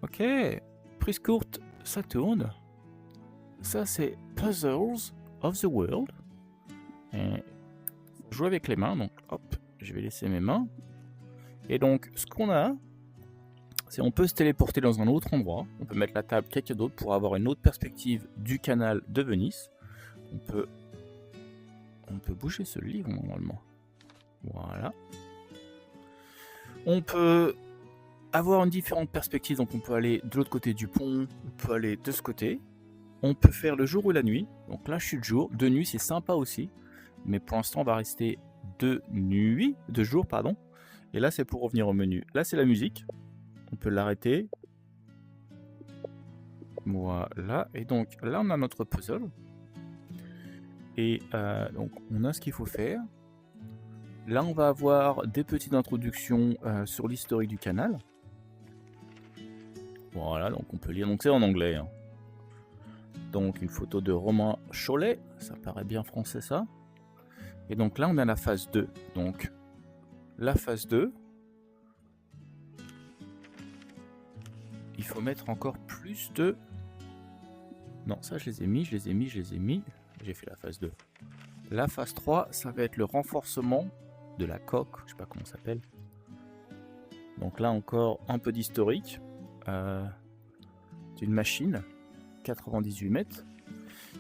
Ok, prise courte, ça tourne. Ça c'est Puzzles of the World. Et faut jouer avec les mains, donc hop, je vais laisser mes mains. Et donc ce qu'on a, c'est on peut se téléporter dans un autre endroit. On peut mettre la table quelqu'un d'autre pour avoir une autre perspective du canal de Venise. On peut bouger ce livre normalement. Voilà. On peut avoir une différente perspective, donc on peut aller de l'autre côté du pont, on peut aller de ce côté. On peut faire le jour ou la nuit. Donc là, je suis de jour. De nuit, c'est sympa aussi. Mais pour l'instant, on va rester de jour, pardon. Et là, c'est pour revenir au menu. Là, c'est la musique. On peut l'arrêter. Voilà. Et donc, là, on a notre puzzle. Et donc, on a ce qu'il faut faire. Là, on va avoir des petites introductions sur l'historique du canal. Voilà, donc on peut lire. Donc, c'est en anglais. Hein. Donc, une photo de Romain Cholet. Ça paraît bien français, ça. Et donc là, on a la phase 2. Donc, la phase 2, il faut mettre encore plus de... Non, ça, je les ai mis. J'ai fait la phase 2. La phase 3, ça va être le renforcement de la coque. Je sais pas comment ça s'appelle. Donc là, encore un peu d'historique. D'une machine. 98 mètres.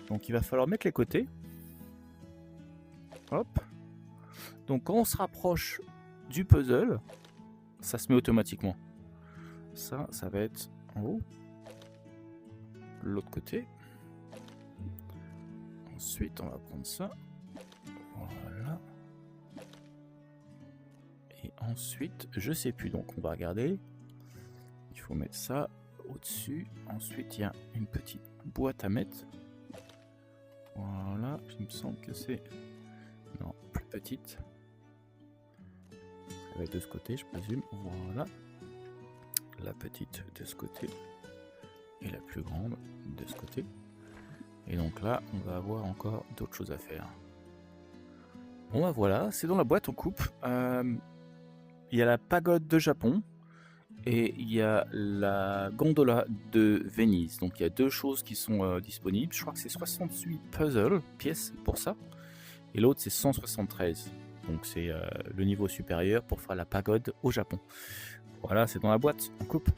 Donc, il va falloir mettre les côtés. Hop. Donc quand on se rapproche du puzzle, ça se met automatiquement. Ça va être en haut. L'autre côté. Ensuite, on va prendre ça. Voilà. Et ensuite, je sais plus. Donc on va regarder. Il faut mettre ça au-dessus. Ensuite, il y a une petite boîte à mettre. Voilà. Il me semble que c'est... Non, plus petite. Ça va être de ce côté, je présume. Voilà. La petite de ce côté. Et la plus grande de ce côté. Et donc là, on va avoir encore d'autres choses à faire. Bon bah voilà, c'est dans la boîte, on coupe. Il y a la pagode de Japon. Et il y a la gondola de Venise. Donc il y a deux choses qui sont disponibles. Je crois que c'est 68 pièces pour ça. Et l'autre c'est 173. Donc c'est le niveau supérieur pour faire la pagode au Japon. Voilà, c'est dans la boîte, on coupe.